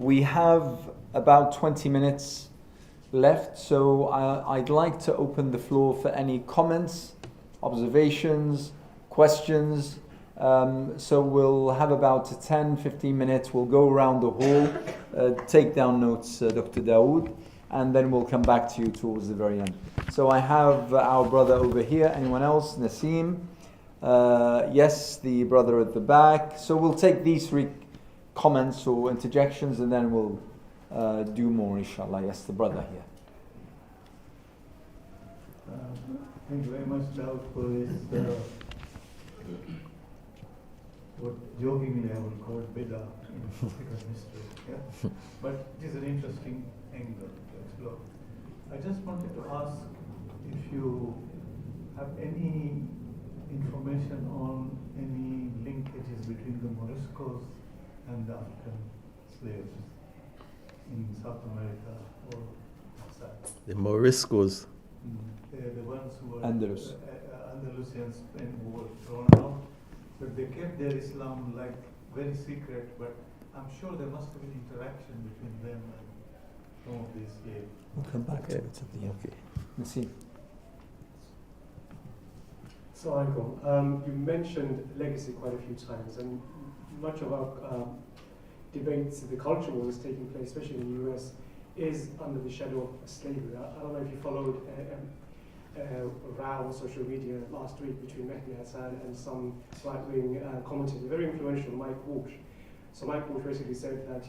We have about 20 minutes left, so I'd like to open the floor for any comments, observations, questions. So we'll have about 10-15 minutes. We'll go around the hall, take down notes, Dr. Daud, and then we'll come back to you towards the very end. So I have our brother over here. Anyone else? Naseem? Yes, the brother at the back. So we'll take these three comments or interjections, and then we'll do more, inshallah. Yes, the brother here. Thank you very much, Daud, for this. What jokingly I would call bid'ah in African history. Yeah? But it is an interesting angle to explore. I just wanted to ask if you have any information on any linkages between the Moriscos and the African slaves in South America or outside. The Moriscos. They're the ones who were Andalusians who were thrown out. But they kept their Islam like very secret, but I'm sure there must have been interaction between them and some of these slaves. We'll come back to it at the end. Naseem. So, you mentioned legacy quite a few times, and much of our debates, the culture war that's taking place, especially in the US, is under the shadow of slavery. I don't know if you followed a row on social media last week between Mehdi Hassan and some right-wing commentator, very influential, Mike Walsh. So Mike Walsh basically said that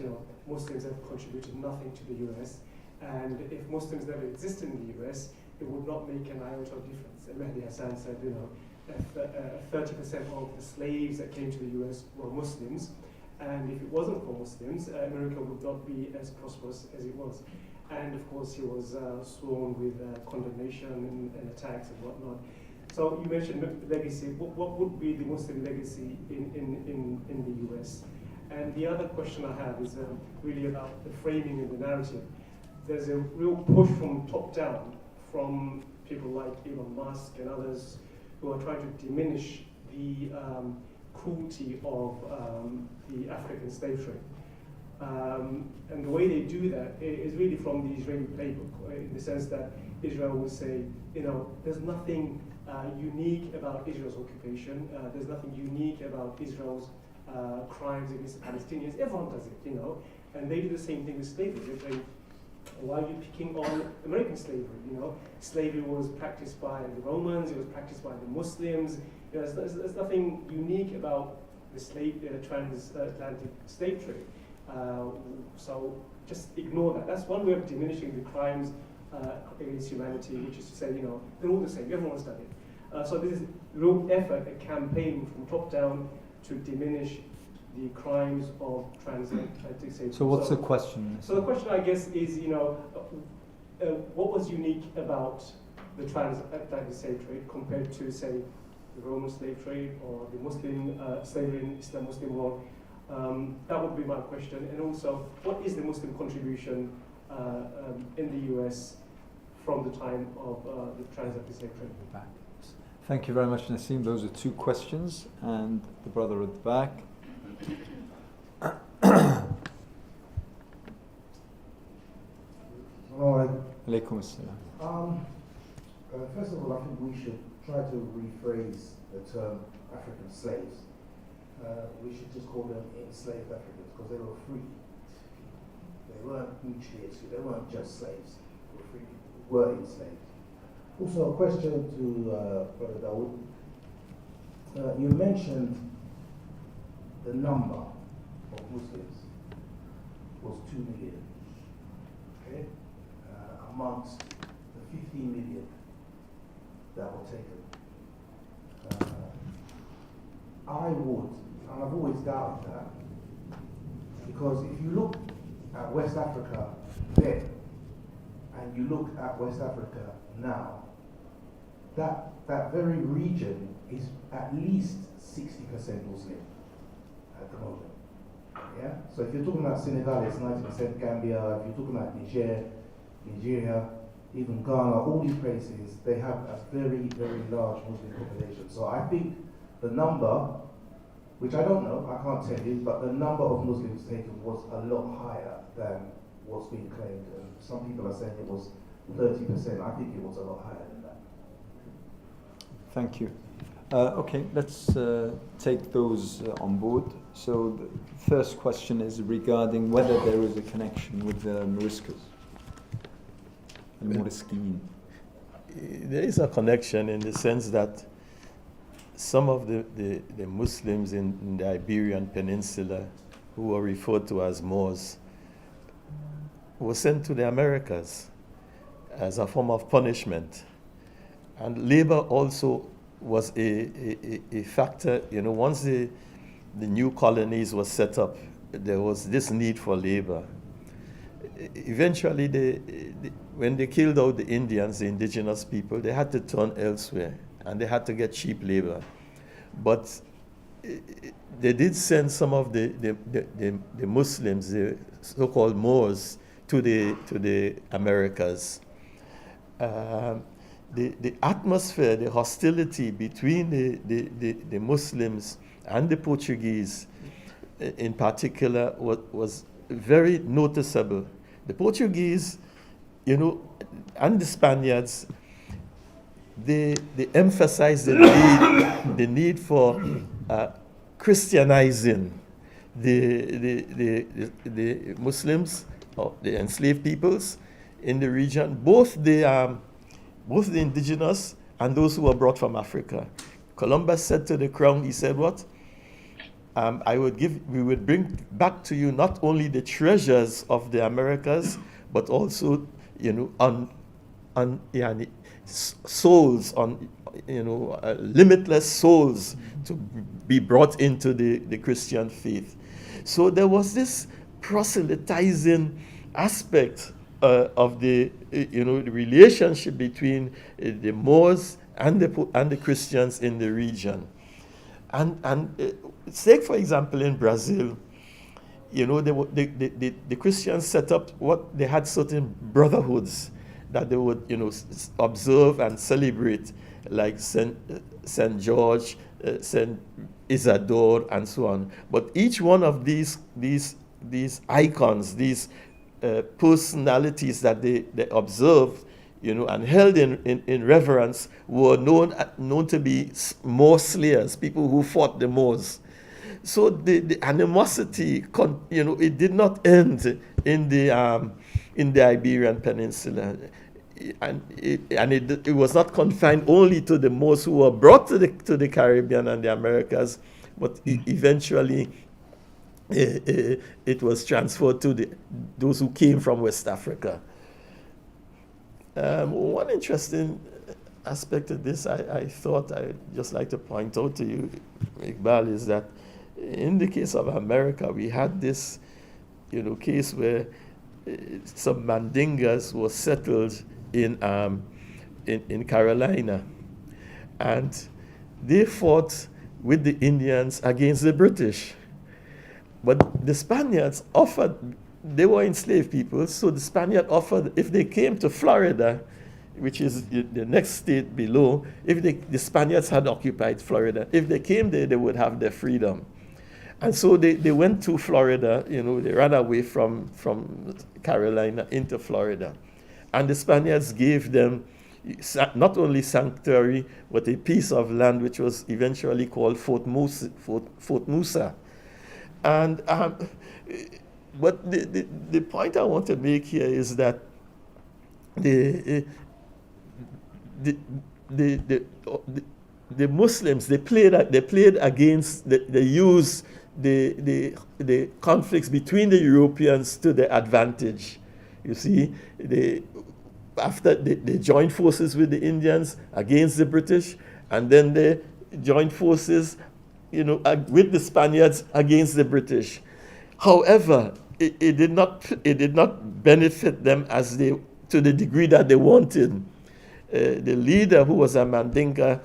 Muslims have contributed nothing to the US, and if Muslims never existed in the US, it would not make an iota of difference. And Mehdi Hassan said, 30% of the slaves that came to the US were Muslims, and if it wasn't for Muslims, America would not be as prosperous as it was. And of course, he was sworn with condemnation and attacks and whatnot. So you mentioned legacy. What would be the Muslim legacy in the US? And the other question I have is really about the framing and the narrative. There's a real push from top down from people like Elon Musk and others who are trying to diminish the cruelty of the African slave trade. And the way they do that is really from the Israeli playbook, in the sense that Israel will say, there's nothing unique about Israel's occupation. There's nothing unique about Israel's crimes against the Palestinians. Everyone does it, And they do the same thing with slavery. They say, why are you picking on American slavery? Slavery was practiced by the Romans. It was practiced by the Muslims. There's nothing unique about the transatlantic slave trade. So just ignore that. That's one way of diminishing the crimes against humanity, which is to say, they're all the same. Everyone's done it. So this is real effort, a campaign from top down to diminish the crimes of transatlantic slave trade. So what's the question? So the question, I guess, is, what was unique about the transatlantic slave trade compared to, say, the Roman slave trade or the Muslim slavery in Islam Muslim world? That would be my question. And also, what is the Muslim contribution in the US from the time of the transatlantic slave trade? Thank you very much, Naseem. Those are two questions. And the brother at the back. Alaikum assalam. First of all, I think we should try to rephrase the term African slaves. We should just call them enslaved Africans, because they were free. They weren't mutually excluded. They weren't just slaves. They were free people who were enslaved. Also, a question to Brother Daud. You mentioned the number of Muslims was 2 million. Okay, amongst the 15 million that were taken. I would, and I've always doubted that, because if you look at West Africa then, and you look at West Africa now, that very region is at least 60% Muslim at the moment. Yeah? So if you're talking about Senegal, it's 90%, Gambia. If you're talking about Nigeria, even Ghana, all these places, they have a very, very large Muslim population. So I think the number which I don't know, I can't tell you, but the number of Muslims taken was a lot higher than what's being claimed. And some people are saying it was 30%. I think it was a lot higher than that. Thank you. Okay, let's take those on board. So the first question is regarding whether there is a connection with the Moriscos and Moriskin. There is a connection in the sense that some of the Muslims in the Iberian Peninsula, who are referred to as Moors, were sent to the Americas as a form of punishment. And labor also was a factor. You know, once the new colonies were set up, there was this need for labor. Eventually, when they killed out the Indians, the indigenous people, they had to turn elsewhere, and they had to get cheap labor. But they did send some of the Muslims, the so-called Moors, to the Americas. The atmosphere, the hostility between the Muslims and the Portuguese in particular was very noticeable. The Portuguese, you know, and the Spaniards, they emphasized the need for Christianizing the Muslims, or the enslaved peoples in the region, both the indigenous and those who were brought from Africa. Columbus said to the crown, he said, what? We would bring back to you not only the treasures of the Americas, but also, you know, souls, limitless souls to be brought into the Christian faith. So there was this proselytizing aspect of the relationship between the Moors and the Christians in the region. And take, for example, in Brazil, you know, the Christians set up they had certain brotherhoods that they would, you know, observe and celebrate, like Saint George, Saint Isidore, and so on. But each one of these icons, these personalities that they observed, you know, and held in reverence, were known to be Moor slayers, people who fought the Moors. So the animosity, you know, it did not end in the Iberian Peninsula, and it was not confined only to the Moors who were brought to the Caribbean and the Americas, but eventually it was transferred to those who came from West Africa. One interesting aspect of this I thought I'd just like to point out to you, Iqbal, is that in the case of America, we had this, you know, case where some Mandingas were settled in Carolina, and they fought with the Indians against the British. But the Spaniards offered, they were enslaved people, so the Spaniard offered, if they came to Florida, which is the next state below, if the Spaniards had occupied Florida, if they came there, they would have their freedom. And so they went to Florida, you know, they ran away from Carolina into Florida. And the Spaniards gave them not only sanctuary, but a piece of land which was eventually called Fort Musa. And but the point I want to make here is that the Muslims, they played against, they used the conflicts between the Europeans to their advantage. You see, after they joined forces with the Indians against the British, and then they joined forces, you know, with the Spaniards against the British. However, it did not benefit them to the degree that they wanted. The leader, who was a Mandinka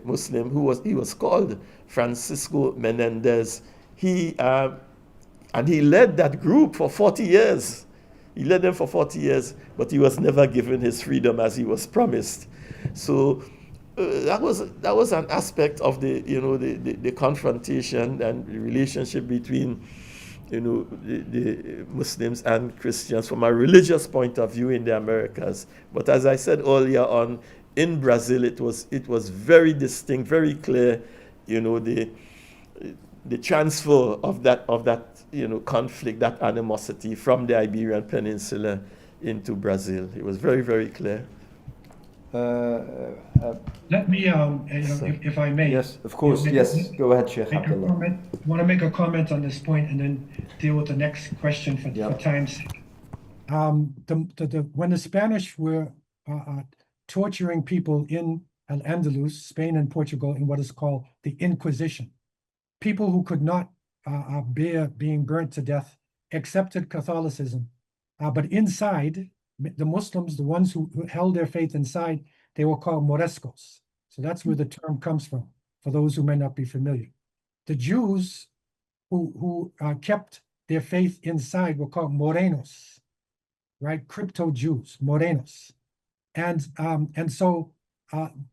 Muslim, he was called Francisco Menendez. He led that group for 40 years. He led them for 40 years, but he was never given his freedom as he was promised. So that was an aspect of the confrontation and the relationship between the Muslims and Christians from a religious point of view in the Americas. But as I said earlier on, in Brazil it was very distinct, very clear, the transfer of that conflict, that animosity from the Iberian Peninsula into Brazil. It was very, very clear. Let me, if I may. Yes, of course. Yes, go ahead, Shaykh Abdullah. I want to make a comment on this point and then deal with the next question for time's sake. When the Spanish were torturing people in Al-Andalus, Spain and Portugal, in what is called the Inquisition, people who could not bear being burnt to death accepted Catholicism, but inside, the Muslims, the ones who held their faith inside, they were called Morescos. So that's where the term comes from, for those who may not be familiar. The Jews who kept their faith inside were called Morenos, right? Crypto Jews, Morenos. And so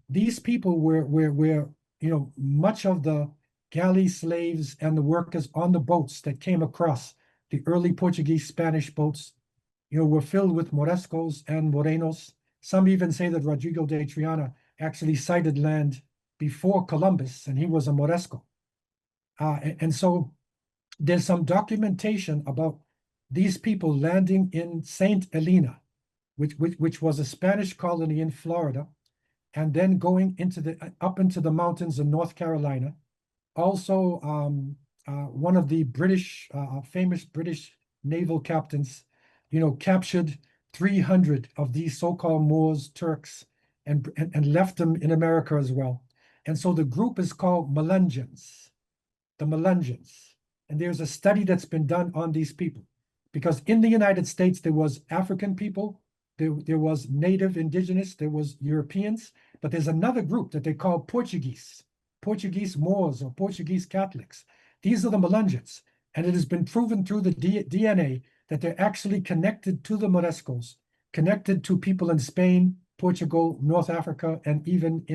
these people were much of the galley slaves and the workers on the boats that came across the early Portuguese Spanish boats, were filled with Morescos and Morenos. Some even say that Rodrigo de Triana actually sighted land before Columbus, and he was a Moresco. And so there's some documentation about these people landing in Saint Helena, which was a Spanish colony in Florida, and then going up into the mountains of North Carolina. Also, one of the famous British naval captains, captured 300 of these so-called Moors, Turks, and left them in America as well. And so the group is called Melungeons, the Melungeons. And there's a study that's been done on these people, because in the United States, there was African people, there was native indigenous, there was Europeans, but there's another group that they call Portuguese Moors or Portuguese Catholics. These are the Melungeons. And it has been proven through the DNA that they're actually connected to the Morescos, connected to people in Spain, Portugal, North Africa, and even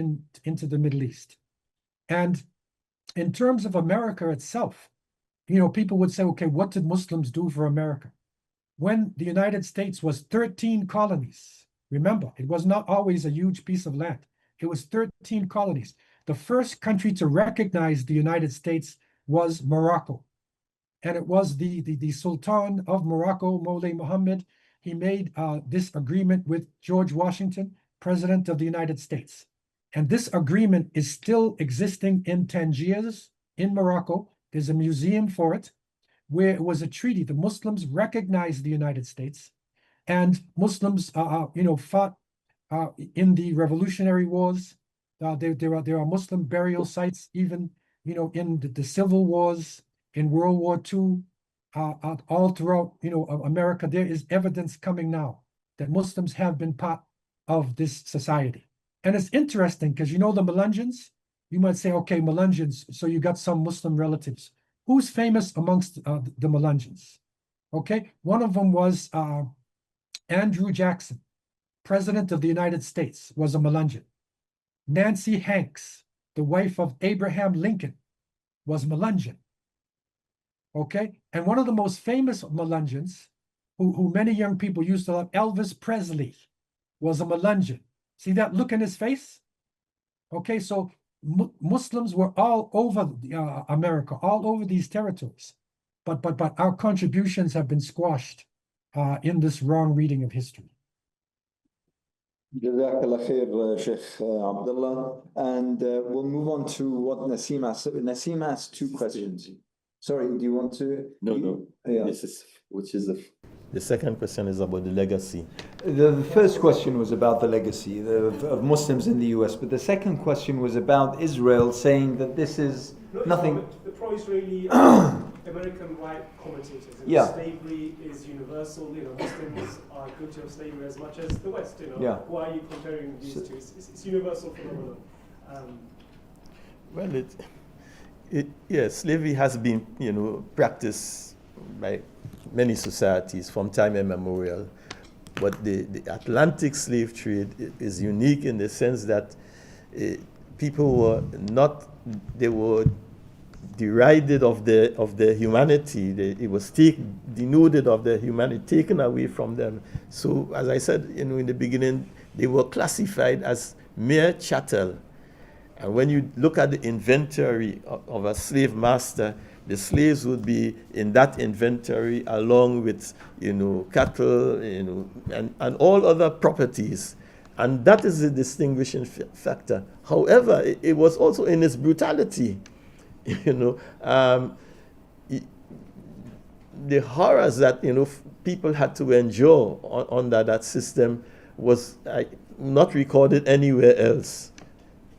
into the Middle East. And in terms of America itself, people would say, okay, what did Muslims do for America? When the United States was 13 colonies, remember, it was not always a huge piece of land. It was 13 colonies. The first country to recognize the United States was Morocco. And it was the Sultan of Morocco, Moulay Mohammed. He made this agreement with George Washington, President of the United States. And this agreement is still existing in Tangiers, in Morocco. There's a museum for it, where it was a treaty. The Muslims recognized the United States, and Muslims, fought in the Revolutionary Wars. There are Muslim burial sites, even, in the Civil Wars, in World War II, all throughout, America. There is evidence coming now that Muslims have been part of this society. And it's interesting because, the Melungeons, you might say, okay, Melungeons, so you got some Muslim relatives. Who's famous amongst the Melungeons? Okay, one of them was Andrew Jackson, President of the United States, was a Melungeon. Nancy Hanks, the wife of Abraham Lincoln, was Melungeon. Okay, and one of the most famous Melungeons, who many young people used to love, Elvis Presley, was a Melungeon. See that look in his face? Okay, so Muslims were all over America, all over these territories, but our contributions have been squashed in this wrong reading of history. Jazakallah khair, Shaykh Abdullah. And we'll move on to what Naseem asked. Naseem asked two questions. Sorry, do you want to? No. Yeah. The second question is about the legacy. The first question was about the legacy of Muslims in the US, but the second question was about Israel saying that this is nothing. The pro-Israeli American white commentators. Slavery is universal. Muslims are guilty of slavery as much as the West. Why are you comparing these two? It's universal phenomenon. Slavery has been, practiced by many societies from time immemorial, but the Atlantic slave trade is unique in the sense that people were not, they were derided of their humanity. It was denuded of their humanity, taken away from them. So, as I said, in the beginning, they were classified as mere chattel. And when you look at the inventory of a slave master, the slaves would be in that inventory along with, cattle, and all other properties. And that is the distinguishing factor. However, it was also in its brutality. The horrors that people had to endure under that system was not recorded anywhere else,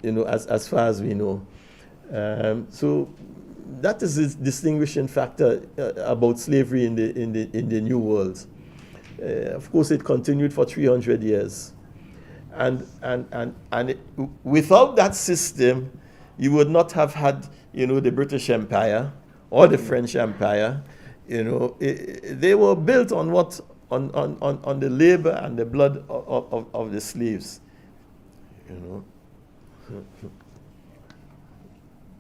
as far as we know. So that is the distinguishing factor about slavery in the New World. Of course, it continued for 300 years, and without that system, you would not have had the British Empire or the French Empire. They were built on what on the labor and the blood of the slaves.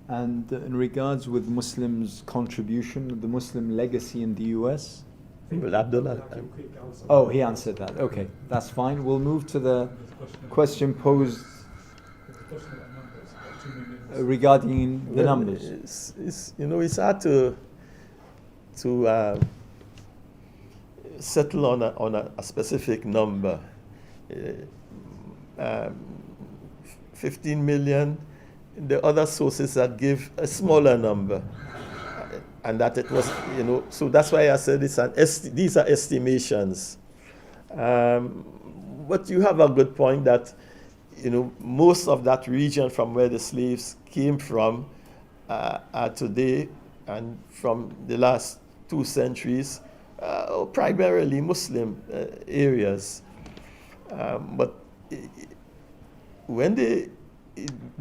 And in regards with Muslims' contribution, the Muslim legacy in the US? Well, Abdullah. Oh, he answered that. Okay, that's fine. We'll move to the question posed regarding the numbers. It's hard to settle on a specific number. 15 million. The other sources that give a smaller number, and that it was, so that's why I said these are estimations. But you have a good point that, most of that region from where the slaves came from are today, and from the last 2 centuries, primarily Muslim areas. But when the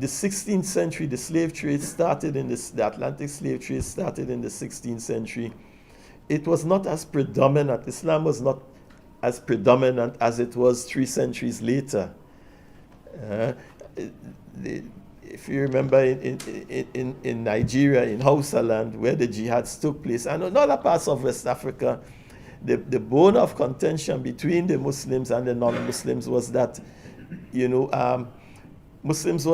16th century, the slave trade started the Atlantic slave trade started in the 16th century. It was not as predominant. Islam was not as predominant as it was 3 centuries later. If you remember in Nigeria, in Hausa land, where the jihads took place, and in other parts of West Africa, the bone of contention between the Muslims and the non-Muslims was that, Muslims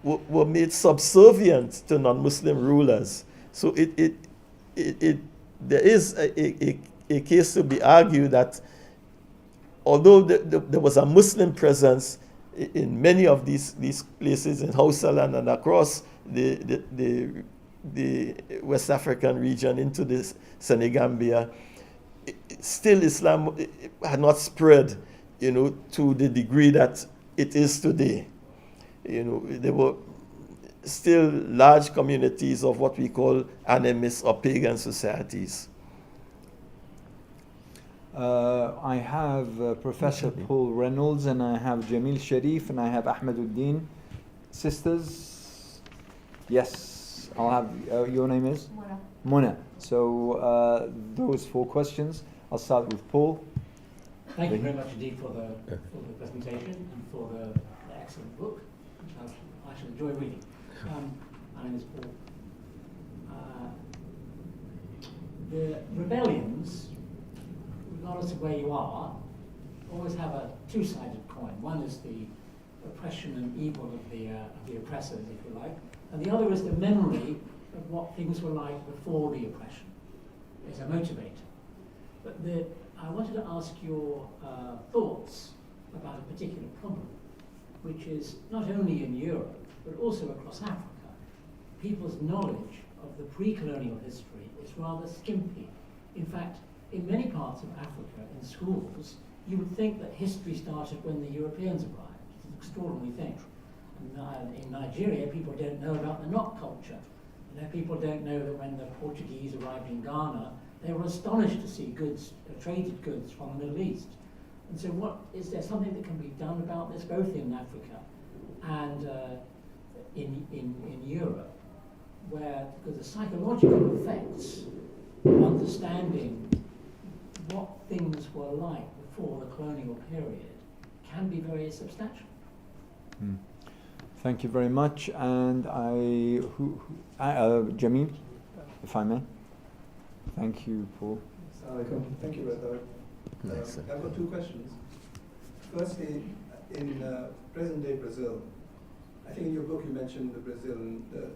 were made subservient to non-Muslim rulers. So there is a case to be argued that although there was a Muslim presence in many of these places in Hausa land and across the West African region into the Senegambia, still Islam had not spread, to the degree that it is today. There were still large communities of what we call animist or pagan societies. I have Professor Paul Reynolds, and I have Jamil Sharif, and I have Ahmaduddin. Sisters? Yes, I'll have, your name is? Mona. So those 4 questions. I'll start with Paul. Thank you very much indeed for the presentation and for the excellent book, which I shall enjoy reading. My name is Paul. The rebellions, regardless of where you are, always have a 2-sided coin. One is the oppression and evil of the oppressors, if you like, and the other is the memory of what things were like before the oppression. It's a motivator. But I wanted to ask your thoughts about a particular problem, which is not only in Europe, but also across Africa. People's knowledge of the pre-colonial history is rather skimpy. In fact, in many parts of Africa, in schools, you would think that history started when the Europeans arrived. It's an extraordinary thing. In Nigeria, people don't know about the knot culture. People don't know that when the Portuguese arrived in Ghana, they were astonished to see goods, traded goods from the Middle East. And so is there something that can be done about this, both in Africa and in Europe, because the psychological effects of understanding what things were like before the colonial period can be very substantial. Thank you very much. And Jamil, if I may. Thank you, Paul. Thank you, Brother. I've got two questions. Firstly, in present-day Brazil, I think in your book you mentioned the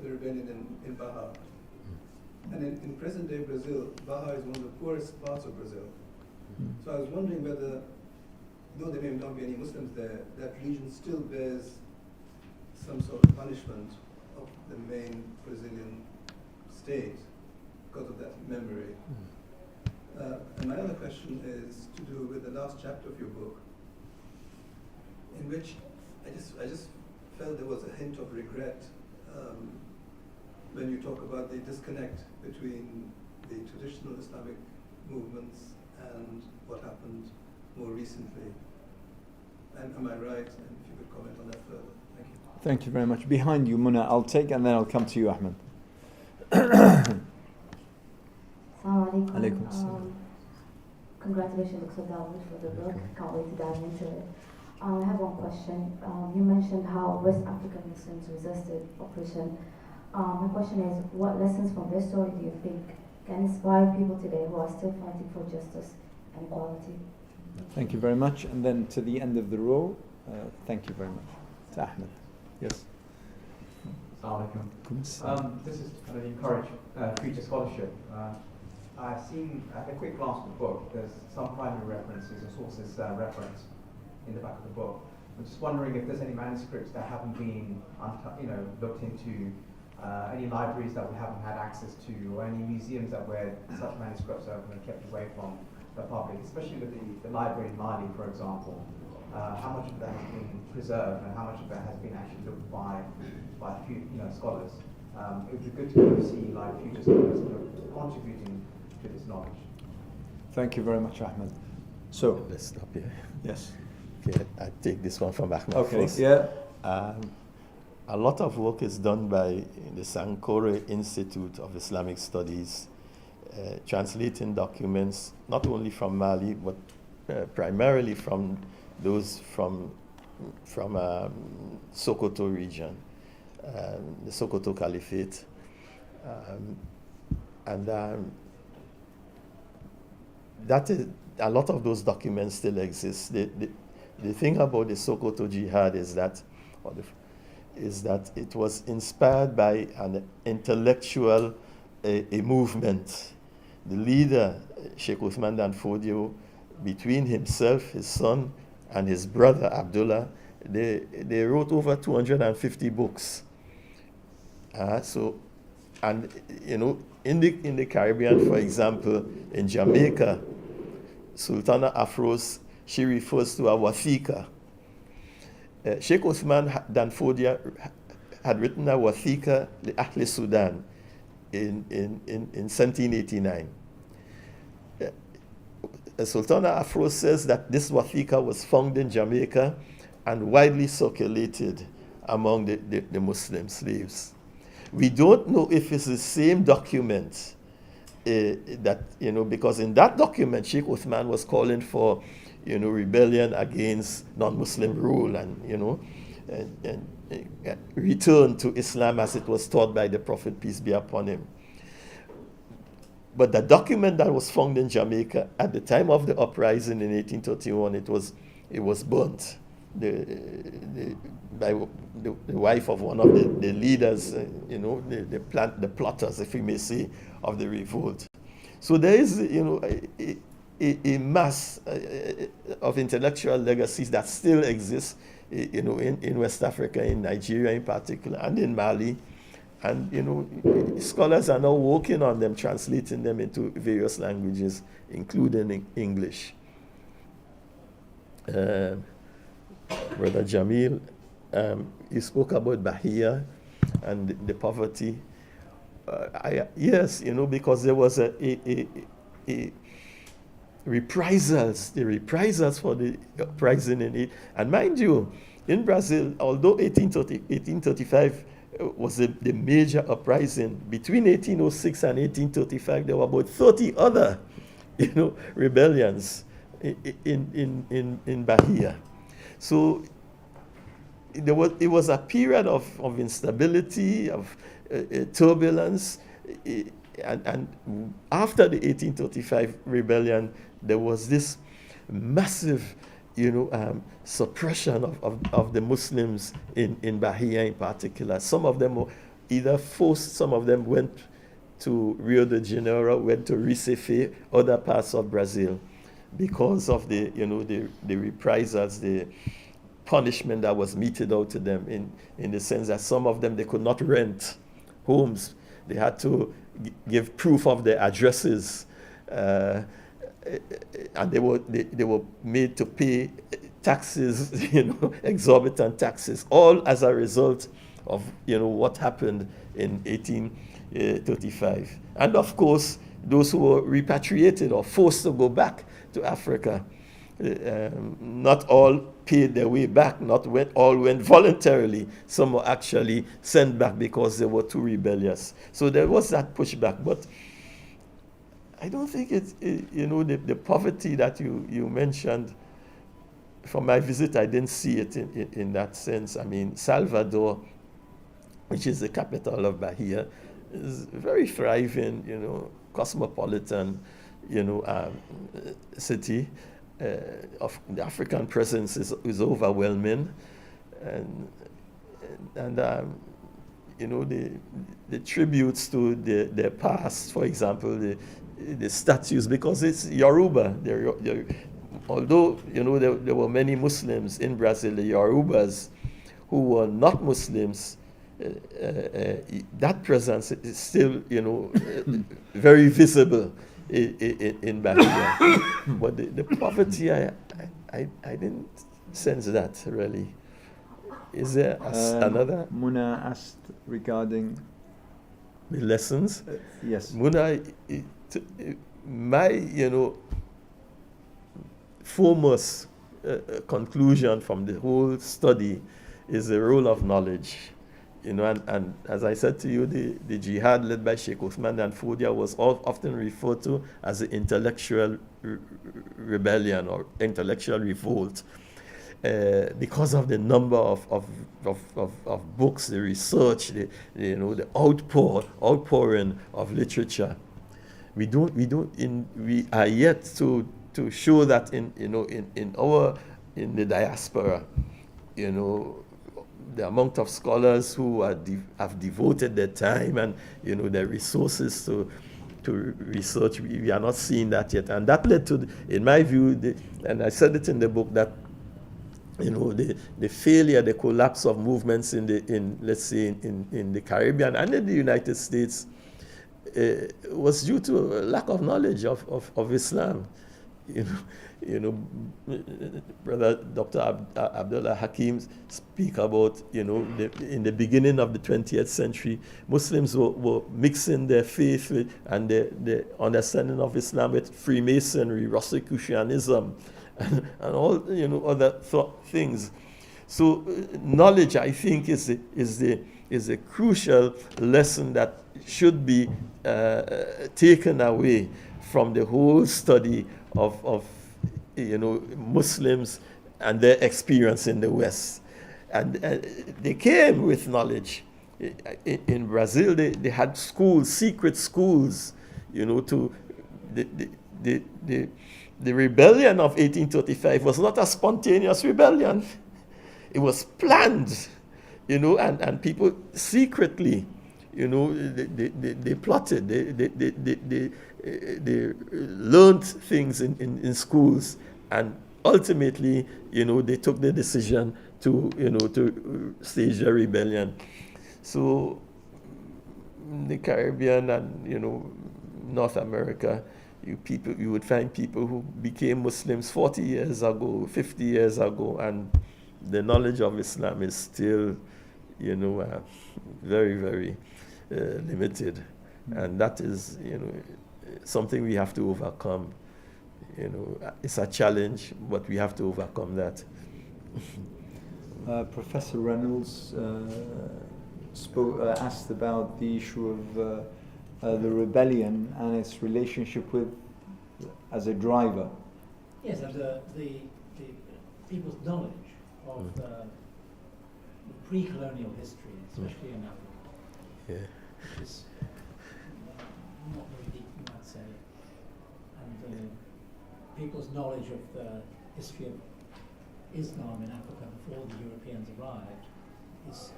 rebellion in Baja. And in present-day Brazil, Baja is one of the poorest parts of Brazil. So I was wondering whether, though there may not be any Muslims there, that region still bears some sort of punishment of the main Brazilian state because of that memory. And my other question is to do with the last chapter of your book, in which I just felt there was a hint of regret when you talk about the disconnect between the traditional Islamic movements and what happened more recently. And am I right? And if you could comment on that further. Thank you. Thank you very much. Behind you, Muna, I'll take, and then I'll come to you, Ahmed. Assalamu alaikum. Alaikum assalam. Congratulations, Dr. Daud, for the book. Can't wait to dive into it. I have one question. You mentioned how West African Muslims resisted oppression. My question is, what lessons from this story do you think can inspire people today who are still fighting for justice and equality? Thank you very much. And then to the end of the row, thank you very much. To Ahmed. Yes. Assalamu alaikum. This is to kind of encourage future scholarship. I've seen at a quick glance at the book, there's some primary references or sources referenced in the back of the book. I'm just wondering if there's any manuscripts that haven't been looked into, any libraries that we haven't had access to, or any museums where such manuscripts are kept away from the public, especially with the library in Mali, for example. How much of that has been preserved and how much of that has been actually looked by scholars? It would be good to see future scholars contributing to this knowledge. Thank you very much, Ahmed. So Let's stop here. yes. Okay, I take this one from Ahmed Okay. first. Yeah. A lot of work is done by the Sankore Institute of Islamic Studies, translating documents not only from Mali, but primarily from those from Sokoto region, the Sokoto Caliphate, and that is a lot of those documents still exist. The thing about the Sokoto Jihad is that it was inspired by an intellectual a movement. The leader, Sheikh Uthman Dan Fodio, between himself, his son, and his brother Abdullah, they wrote over 250 books. In the Caribbean, for example, in Jamaica, Sultana Afros, she refers to a wathika. Sheikh Uthman Dan Fodio had written a wathika li Ahli Sudan in 1789. Sultana Afro says that this wathika was found in Jamaica and widely circulated among the Muslim slaves. We don't know if it's the same document because in that document, Sheikh Uthman was calling for, rebellion against non-Muslim rule and return to Islam as it was taught by the Prophet, peace be upon him. But the document that was found in Jamaica at the time of the uprising in 1831, it was burnt by the wife of one of the leaders, the plotters, if we may say, of the revolt. So there is, a mass of intellectual legacies that still exist, in West Africa, in Nigeria in particular, and in Mali. And, scholars are now working on them, translating them into various languages, including English. Brother Jamil, you spoke about Bahia and the poverty. Yes, because there was a reprisals, the reprisals for the uprising in it. And mind you, in Brazil, although 1835 was the major uprising, between 1806 and 1835, there were about 30 other, rebellions in Bahia. So it was a period of instability, of turbulence, and after the 1835 rebellion, there was this massive, suppression of the Muslims in Bahia in particular. Some of them were either forced, some of them went to Rio de Janeiro, went to Recife, other parts of Brazil, because of the reprisals, the punishment that was meted out to them, in the sense that some of them, they could not rent homes. They had to give proof of their addresses, and they were made to pay taxes, exorbitant taxes, all as a result of what happened in 1835. And of course, those who were repatriated or forced to go back to Africa, not all paid their way back, all went voluntarily. Some were actually sent back because they were too rebellious. So there was that pushback. But I don't think the poverty that you mentioned, from my visit, I didn't see it in that sense. I mean, Salvador, which is the capital of Bahia, is very thriving, cosmopolitan, city. Of the African presence is overwhelming, and the tributes to their past, for example, the statues, because it's Yoruba. Although there were many Muslims in Brazil, the Yorubas who were not Muslims, that presence is still very visible in Bahia. But the poverty, I didn't sense that really. Is there another? Muna asked regarding the lessons. Yes. Muna, my foremost conclusion from the whole study is the role of knowledge. And as I said to you, the jihad led by Sheikh Uthman and Fodia was often referred to as the intellectual rebellion or intellectual revolt, because of the number of books, the research, the outpouring of literature. We are yet to show that in the diaspora, the amount of scholars who have devoted their time and their resources to research, we are not seeing that yet, and that led to, in my view, and I said it in the book, that the failure, the collapse of movements in the Caribbean and in the United States was due to a lack of knowledge of Islam. Brother Dr. Abdullah Hakim speak about, in the beginning of the 20th century, Muslims were mixing their faith and their understanding of Islam with Freemasonry, Rosicrucianism, and all other things. So knowledge, I think, is a crucial lesson that should be taken away from the whole study of Muslims and their experience in the West. And they came with knowledge. In Brazil, they had schools, secret schools, to the rebellion of 1835 was not a spontaneous rebellion. It was planned, and people secretly, they plotted, they learned things in schools, and ultimately, they took the decision to stage a rebellion. So the Caribbean and North America, you would find people who became Muslims 40 years ago, 50 years ago, and the knowledge of Islam is still, very, very limited. And that is, something we have to overcome. It's a challenge, but we have to overcome that. Professor Reynolds asked about the issue of the rebellion and its relationship as a driver. Yes, and the people's knowledge of pre-colonial history, especially in Africa, Yeah. which is not very deep, you might say, and people's knowledge of the history of Islam in Africa before the Europeans arrived is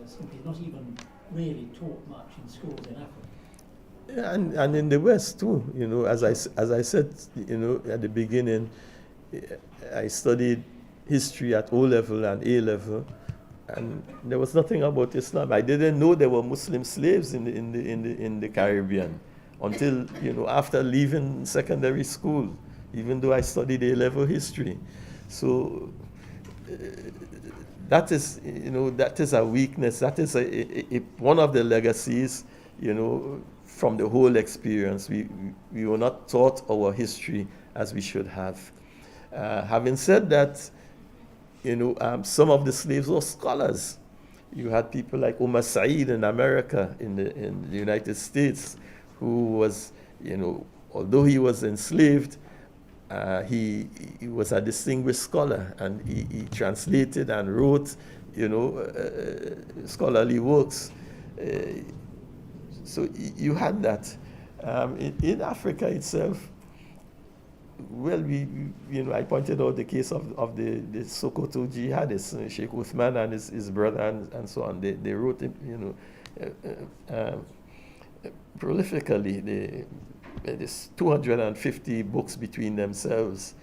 simply not even really taught much in schools in Africa. Yeah, and in the West too, as I said, at the beginning, I studied history at O level and A level, and there was nothing about Islam. I didn't know there were Muslim slaves in the Caribbean until after leaving secondary school, even though I studied A level history. So that is a weakness. That is one of the legacies, from the whole experience. We were not taught our history as we should have. Having said that, some of the slaves were scholars. You had people like Umar Said in America, in the United States, who was, although he was enslaved, he was a distinguished scholar, and he translated and wrote, scholarly works. So you had that. In Africa itself, well, I pointed out the case of the Sokoto jihadists, Sheikh Uthman and his brother and so on. They wrote, prolifically. There's 250 books between themselves.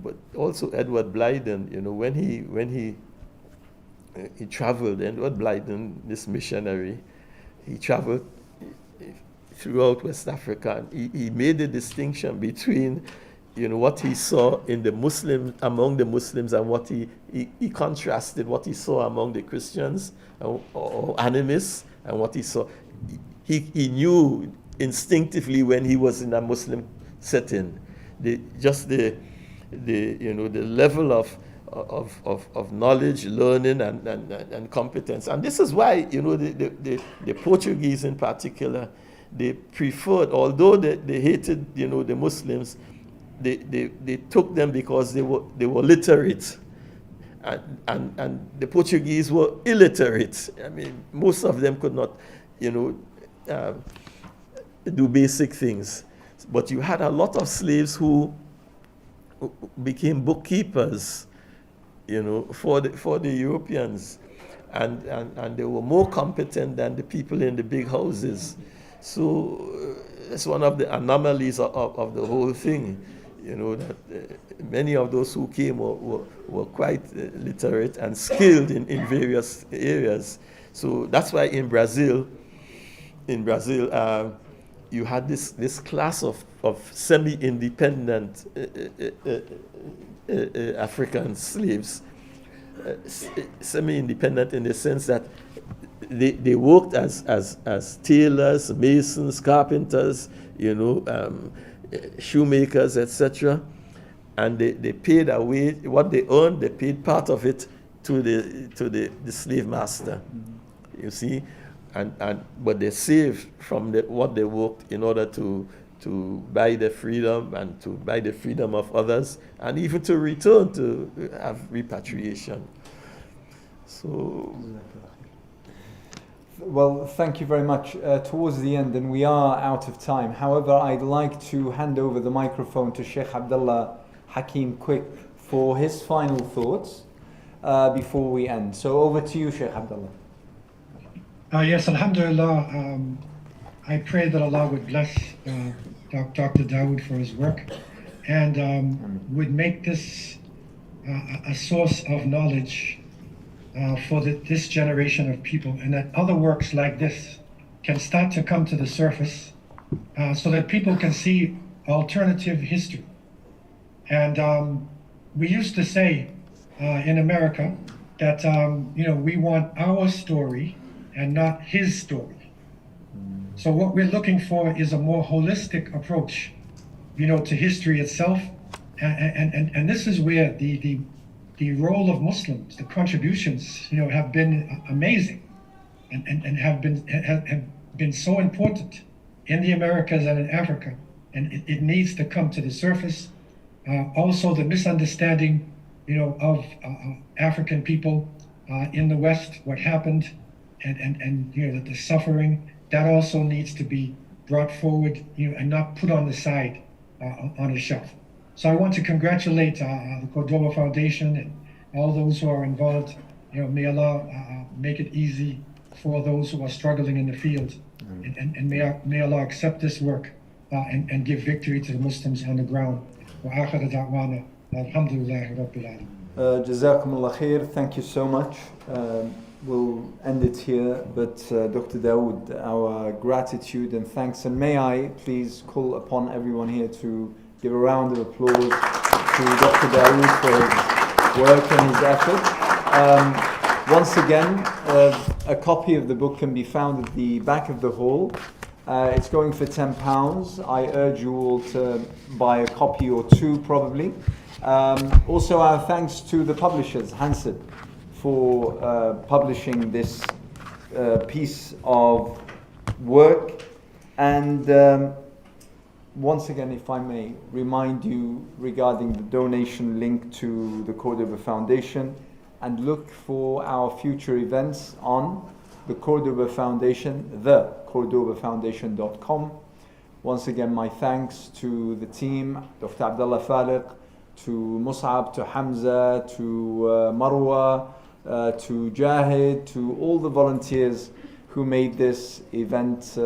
But also Edward Blyden, when he traveled, Edward Blyden, this missionary, he traveled throughout West Africa, and he made a distinction between what he saw in among the Muslims, and what he contrasted what he saw among the Christians or animists, and what he saw. He knew instinctively when he was in a Muslim setting, the level of knowledge, learning, and competence. And this is why, the Portuguese in particular, they preferred, although they hated, the Muslims, they took them because they were literate. And the Portuguese were illiterate. I mean, most of them could not, do basic things. But you had a lot of slaves who became bookkeepers, for the Europeans, and they were more competent than the people in the big houses. So it's one of the anomalies of the whole thing, that many of those who came were quite literate and skilled in various areas. So that's why in Brazil, you had this class of semi-independent African slaves, semi-independent in the sense that they worked as tailors, masons, carpenters, shoemakers, etc. And they paid away what they earned. They paid part of it to the slave master. You see, but they saved from what they worked in order to buy their freedom and to buy the freedom of others, and even to return to have repatriation. So. Well, thank you very much. Towards the end, and we are out of time. However, I'd like to hand over the microphone to Shaykh Abdullah Hakim quick for his final thoughts before we end. So over to you, Shaykh Abdullah. Yes, alhamdulillah. I pray that Allah would bless Dr. Daud for his work, and would make this a source of knowledge for this generation of people, and that other works like this can start to come to the surface, so that people can see alternative history. And we used to say in America that we want our story and not his story. So what we're looking for is a more holistic approach, to history itself, and this is where the role of Muslims, the contributions, have been amazing, and have been so important in the Americas and in Africa, and it needs to come to the surface. Also, the misunderstanding of African people in the West, what happened, and the suffering, that also needs to be brought forward, and not put on the side on a shelf. So I want to congratulate the Cordoba Foundation and all those who are involved. May Allah make it easy for those who are struggling in the field, and may Allah accept this work and give victory to the Muslims on the ground. Wa akhir da'wana alhamdulillahi rabbil alamin. Jazakumullah khair. Thank you so much. We'll end it here, but Dr. Daud, our gratitude and thanks, and may I please call upon everyone here to give a round of applause to Dr. Daud for his work and his effort. Once again, a copy of the book can be found at the back of the hall. It's going for £10. I urge you all to buy a copy or two probably. Also our thanks to the publishers, Hansard, for publishing this piece of work. And once again, if I may remind you regarding the donation link to the Cordoba Foundation, and look for our future events on the Cordoba Foundation, thecordobafoundation.com. Once again, my thanks to the team, Dr. Abdullah Faliq, to Mus'ab, to Hamza, to Marwa, to Jahid, to all the volunteers who made this event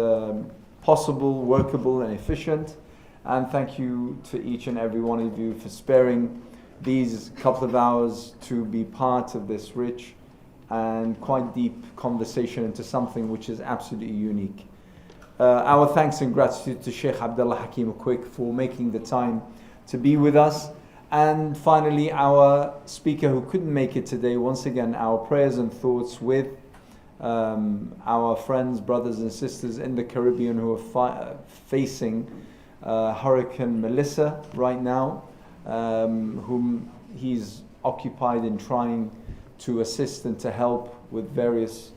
possible, workable and efficient. And thank you to each and every one of you for sparing these couple of hours to be part of this rich and quite deep conversation into something which is absolutely unique. Our thanks and gratitude to Shaykh Abdullah Hakim Quick for making the time to be with us. And finally, our speaker who couldn't make it today, once again, our prayers and thoughts with our friends, brothers and sisters in the Caribbean who are facing Hurricane Melissa right now, whom he's occupied in trying to assist and to help with various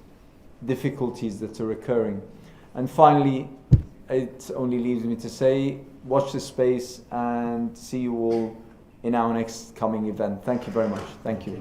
difficulties that are occurring. And finally, it only leaves me to say, watch this space and see you all in our next coming event. Thank you very much. Thank you.